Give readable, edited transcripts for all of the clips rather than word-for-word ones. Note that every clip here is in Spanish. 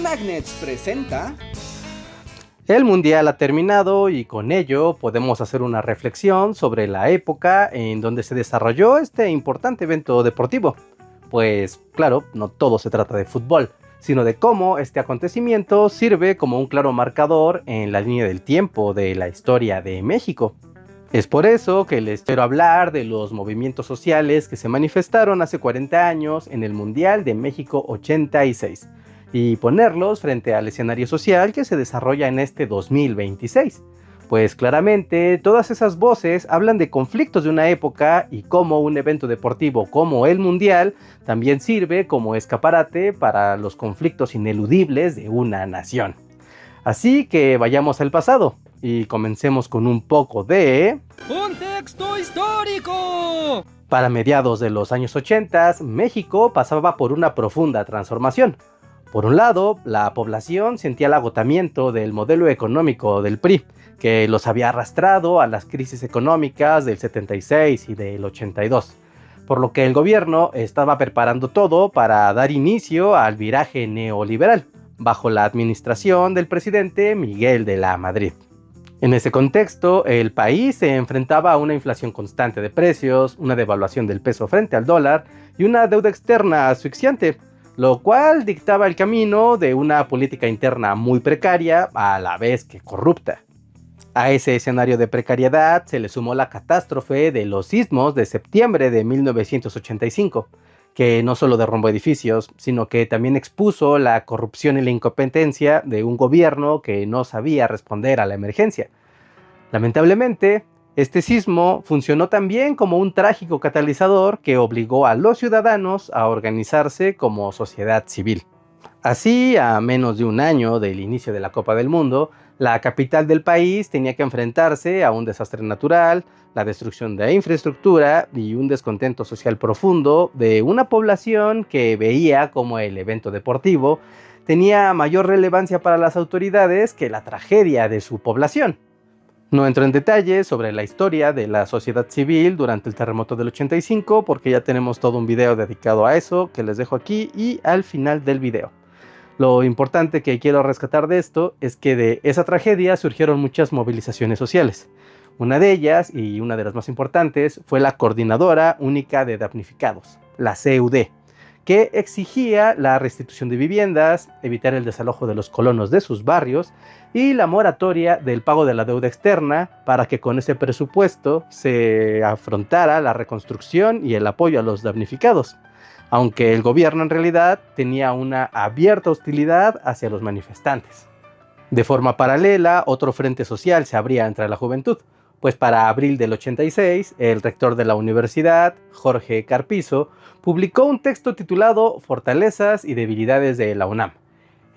Magnets presenta... El Mundial ha terminado y con ello podemos hacer una reflexión sobre la época en donde se desarrolló este importante evento deportivo. Pues claro, no todo se trata de fútbol, sino de cómo este acontecimiento sirve como un claro marcador en la línea del tiempo de la historia de México. Es por eso que les quiero hablar de los movimientos sociales que se manifestaron hace 40 años en el Mundial de México 86 y ponerlos frente al escenario social que se desarrolla en este 2026. Pues claramente todas esas voces hablan de conflictos de una época y cómo un evento deportivo como el Mundial también sirve como escaparate para los conflictos ineludibles de una nación. Así que vayamos al pasado y comencemos con un poco de... ¡Contexto histórico! Para mediados de los años 80, México pasaba por una profunda transformación. Por un lado, la población sentía el agotamiento del modelo económico del PRI, que los había arrastrado a las crisis económicas del 76 y del 82, por lo que el gobierno estaba preparando todo para dar inicio al viraje neoliberal, bajo la administración del presidente Miguel de la Madrid. En ese contexto, el país se enfrentaba a una inflación constante de precios, una devaluación del peso frente al dólar y una deuda externa asfixiante, lo cual dictaba el camino de una política interna muy precaria a la vez que corrupta. A ese escenario de precariedad se le sumó la catástrofe de los sismos de septiembre de 1985, que no solo derrumbó edificios, sino que también expuso la corrupción y la incompetencia de un gobierno que no sabía responder a la emergencia. Lamentablemente, este sismo funcionó también como un trágico catalizador que obligó a los ciudadanos a organizarse como sociedad civil. Así, a menos de un año del inicio de la Copa del Mundo, la capital del país tenía que enfrentarse a un desastre natural, la destrucción de infraestructura y un descontento social profundo de una población que veía como el evento deportivo tenía mayor relevancia para las autoridades que la tragedia de su población. No entro en detalles sobre la historia de la sociedad civil durante el terremoto del 85 porque ya tenemos todo un video dedicado a eso que les dejo aquí y al final del video. Lo importante que quiero rescatar de esto es que de esa tragedia surgieron muchas movilizaciones sociales. Una de ellas, y una de las más importantes, fue la Coordinadora Única de Damnificados, la CUD, que exigía la restitución de viviendas, evitar el desalojo de los colonos de sus barrios y la moratoria del pago de la deuda externa para que con ese presupuesto se afrontara la reconstrucción y el apoyo a los damnificados, aunque el gobierno en realidad tenía una abierta hostilidad hacia los manifestantes. De forma paralela, otro frente social se abría entre la juventud, pues para abril del 86, el rector de la universidad, Jorge Carpizo, publicó un texto titulado Fortalezas y debilidades de la UNAM.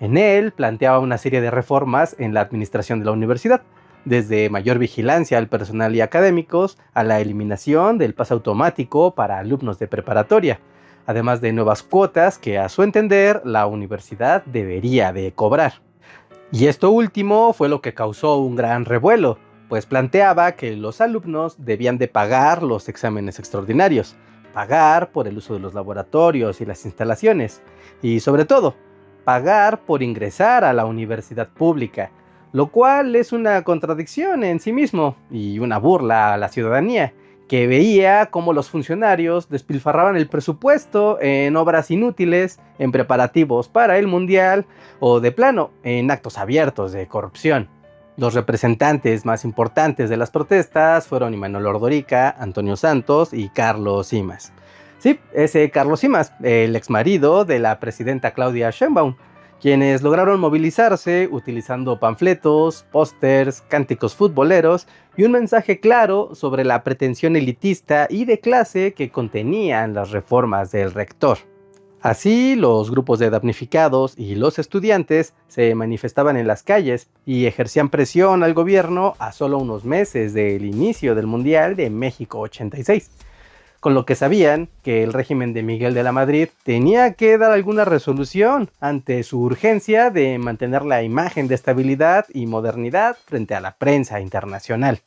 En él planteaba una serie de reformas en la administración de la universidad, desde mayor vigilancia al personal y académicos a la eliminación del pase automático para alumnos de preparatoria, además de nuevas cuotas que a su entender la universidad debería de cobrar. Y esto último fue lo que causó un gran revuelo, pues planteaba que los alumnos debían de pagar los exámenes extraordinarios, pagar por el uso de los laboratorios y las instalaciones, y sobre todo, pagar por ingresar a la universidad pública, lo cual es una contradicción en sí mismo y una burla a la ciudadanía, que veía cómo los funcionarios despilfarraban el presupuesto en obras inútiles, en preparativos para el Mundial o de plano en actos abiertos de corrupción. Los representantes más importantes de las protestas fueron Imanol Ordorica, Antonio Santos y Carlos Simas. Sí, ese Carlos Simas, el exmarido de la presidenta Claudia Sheinbaum, quienes lograron movilizarse utilizando panfletos, pósters, cánticos futboleros y un mensaje claro sobre la pretensión elitista y de clase que contenían las reformas del rector. Así, los grupos de damnificados y los estudiantes se manifestaban en las calles y ejercían presión al gobierno a solo unos meses del inicio del Mundial de México 86, con lo que sabían que el régimen de Miguel de la Madrid tenía que dar alguna resolución ante su urgencia de mantener la imagen de estabilidad y modernidad frente a la prensa internacional.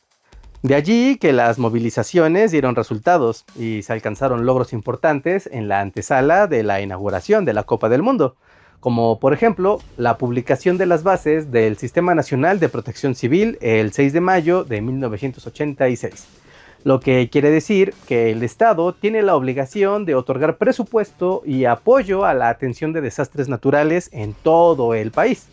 De allí que las movilizaciones dieron resultados y se alcanzaron logros importantes en la antesala de la inauguración de la Copa del Mundo, como por ejemplo la publicación de las bases del Sistema Nacional de Protección Civil el 6 de mayo de 1986. Lo que quiere decir que el Estado tiene la obligación de otorgar presupuesto y apoyo a la atención de desastres naturales en todo el país.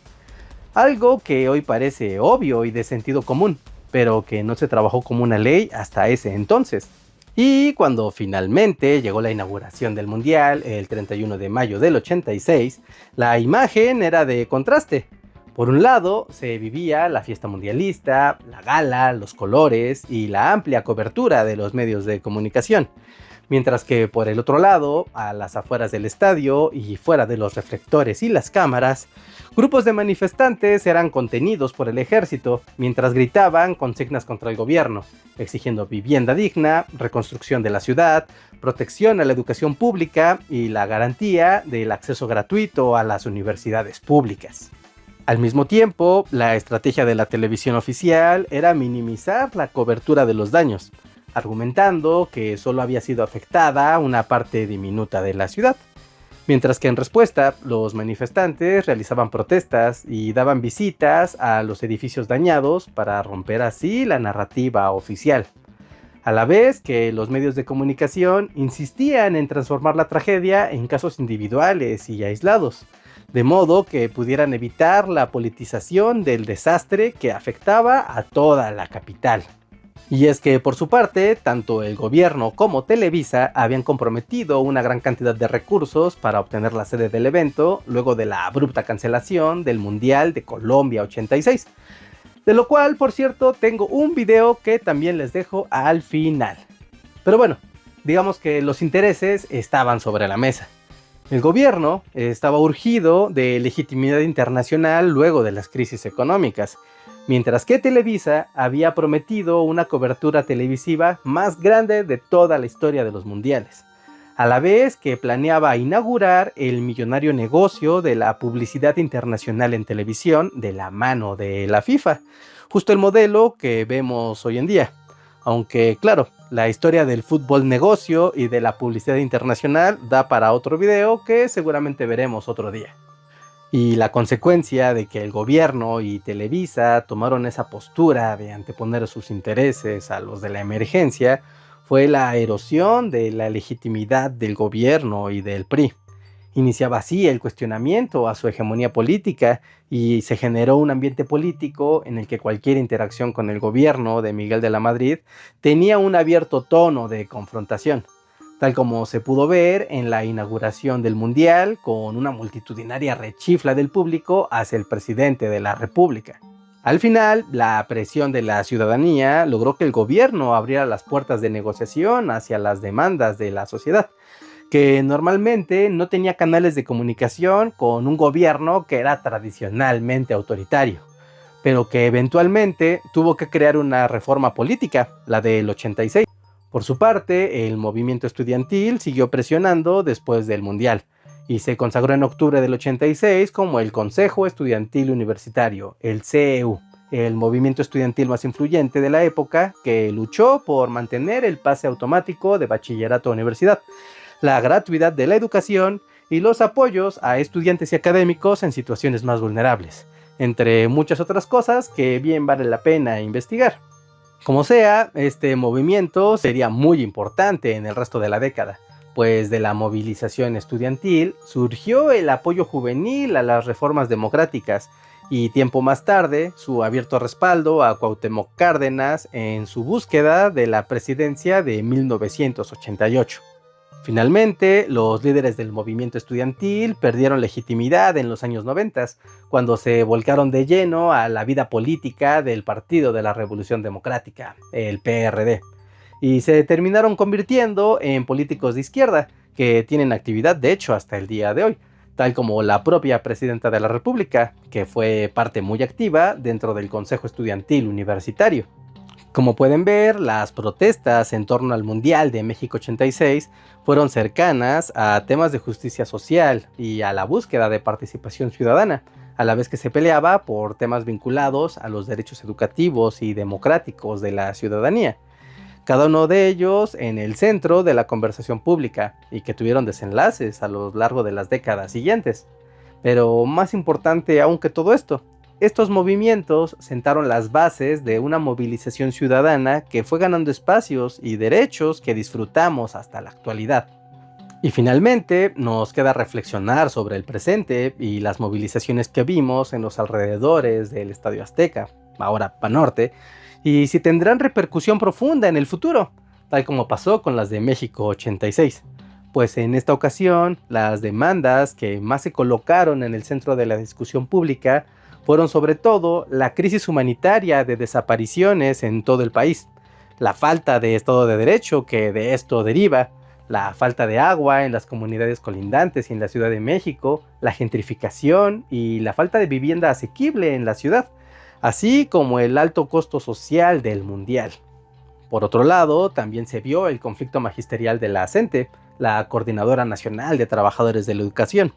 Algo que hoy parece obvio y de sentido común, pero que no se trabajó como una ley hasta ese entonces. Y cuando finalmente llegó la inauguración del Mundial, el 31 de mayo del 86, la imagen era de contraste. Por un lado, se vivía la fiesta mundialista, la gala, los colores y la amplia cobertura de los medios de comunicación. Mientras que por el otro lado, a las afueras del estadio y fuera de los reflectores y las cámaras, grupos de manifestantes eran contenidos por el ejército mientras gritaban consignas contra el gobierno, exigiendo vivienda digna, reconstrucción de la ciudad, protección a la educación pública y la garantía del acceso gratuito a las universidades públicas. Al mismo tiempo, la estrategia de la televisión oficial era minimizar la cobertura de los daños, argumentando que solo había sido afectada una parte diminuta de la ciudad. Mientras que en respuesta, los manifestantes realizaban protestas y daban visitas a los edificios dañados para romper así la narrativa oficial. A la vez que los medios de comunicación insistían en transformar la tragedia en casos individuales y aislados, de modo que pudieran evitar la politización del desastre que afectaba a toda la capital. Y es que por su parte, tanto el gobierno como Televisa habían comprometido una gran cantidad de recursos para obtener la sede del evento luego de la abrupta cancelación del Mundial de Colombia 86. De lo cual, por cierto, tengo un video que también les dejo al final. Pero bueno, digamos que los intereses estaban sobre la mesa. El gobierno estaba urgido de legitimidad internacional luego de las crisis económicas, mientras que Televisa había prometido una cobertura televisiva más grande de toda la historia de los mundiales, a la vez que planeaba inaugurar el millonario negocio de la publicidad internacional en televisión de la mano de la FIFA, justo el modelo que vemos hoy en día. Aunque claro, la historia del fútbol negocio y de la publicidad internacional da para otro video que seguramente veremos otro día. Y la consecuencia de que el gobierno y Televisa tomaron esa postura de anteponer sus intereses a los de la emergencia fue la erosión de la legitimidad del gobierno y del PRI. Iniciaba así el cuestionamiento a su hegemonía política y se generó un ambiente político en el que cualquier interacción con el gobierno de Miguel de la Madrid tenía un abierto tono de confrontación, tal como se pudo ver en la inauguración del Mundial con una multitudinaria rechifla del público hacia el presidente de la República. Al final, la presión de la ciudadanía logró que el gobierno abriera las puertas de negociación hacia las demandas de la sociedad, que normalmente no tenía canales de comunicación con un gobierno que era tradicionalmente autoritario, pero que eventualmente tuvo que crear una reforma política, la del 86. Por su parte, el movimiento estudiantil siguió presionando después del Mundial y se consagró en octubre del 86 como el Consejo Estudiantil Universitario, el CEU, el movimiento estudiantil más influyente de la época que luchó por mantener el pase automático de bachillerato a universidad, la gratuidad de la educación y los apoyos a estudiantes y académicos en situaciones más vulnerables, entre muchas otras cosas que bien vale la pena investigar. Como sea, este movimiento sería muy importante en el resto de la década, pues de la movilización estudiantil surgió el apoyo juvenil a las reformas democráticas y tiempo más tarde su abierto respaldo a Cuauhtémoc Cárdenas en su búsqueda de la presidencia de 1988. Finalmente, los líderes del movimiento estudiantil perdieron legitimidad en los años 90, cuando se volcaron de lleno a la vida política del Partido de la Revolución Democrática, el PRD, y se terminaron convirtiendo en políticos de izquierda, que tienen actividad de hecho hasta el día de hoy, tal como la propia presidenta de la República, que fue parte muy activa dentro del Consejo Estudiantil Universitario. Como pueden ver, las protestas en torno al Mundial de México 86 fueron cercanas a temas de justicia social y a la búsqueda de participación ciudadana, a la vez que se peleaba por temas vinculados a los derechos educativos y democráticos de la ciudadanía, cada uno de ellos en el centro de la conversación pública y que tuvieron desenlaces a lo largo de las décadas siguientes. Pero más importante aún que todo esto, estos movimientos sentaron las bases de una movilización ciudadana que fue ganando espacios y derechos que disfrutamos hasta la actualidad. Y finalmente nos queda reflexionar sobre el presente y las movilizaciones que vimos en los alrededores del Estadio Azteca, ahora Banorte, y si tendrán repercusión profunda en el futuro, tal como pasó con las de México 86. Pues en esta ocasión, las demandas que más se colocaron en el centro de la discusión pública fueron sobre todo la crisis humanitaria de desapariciones en todo el país, la falta de Estado de Derecho que de esto deriva, la falta de agua en las comunidades colindantes y en la Ciudad de México, la gentrificación y la falta de vivienda asequible en la ciudad, así como el alto costo social del mundial. Por otro lado, también se vio el conflicto magisterial de la CENTE, la Coordinadora Nacional de Trabajadores de la Educación,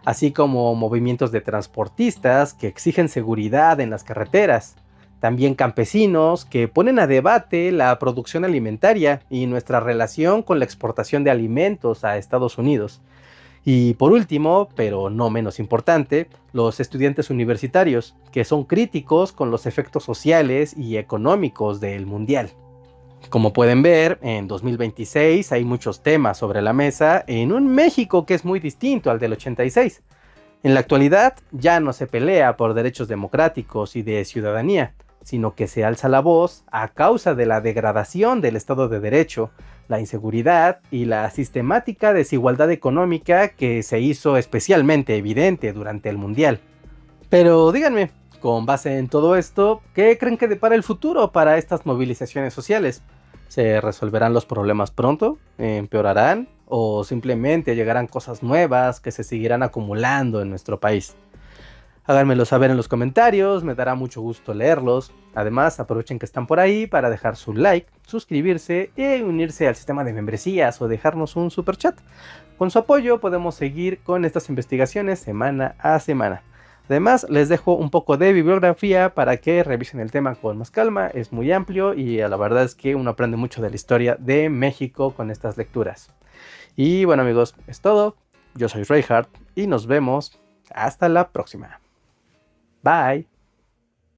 así como movimientos de transportistas que exigen seguridad en las carreteras, también campesinos que ponen a debate la producción alimentaria y nuestra relación con la exportación de alimentos a Estados Unidos. Y por último, pero no menos importante, los estudiantes universitarios, que son críticos con los efectos sociales y económicos del mundial. Como pueden ver, en 2026 hay muchos temas sobre la mesa en un México que es muy distinto al del 86. En la actualidad ya no se pelea por derechos democráticos y de ciudadanía, sino que se alza la voz a causa de la degradación del Estado de Derecho, la inseguridad y la sistemática desigualdad económica que se hizo especialmente evidente durante el Mundial. Pero díganme, con base en todo esto, ¿qué creen que depara el futuro para estas movilizaciones sociales? ¿Se resolverán los problemas pronto? ¿Empeorarán? ¿O simplemente llegarán cosas nuevas que se seguirán acumulando en nuestro país? Háganmelo saber en los comentarios, me dará mucho gusto leerlos. Además, aprovechen que están por ahí para dejar su like, suscribirse y unirse al sistema de membresías o dejarnos un super chat. Con su apoyo podemos seguir con estas investigaciones semana a semana. Además, les dejo un poco de bibliografía para que revisen el tema con más calma. Es muy amplio y la verdad es que uno aprende mucho de la historia de México con estas lecturas. Y bueno amigos, es todo. Yo soy Reinhardt y nos vemos hasta la próxima. Bye.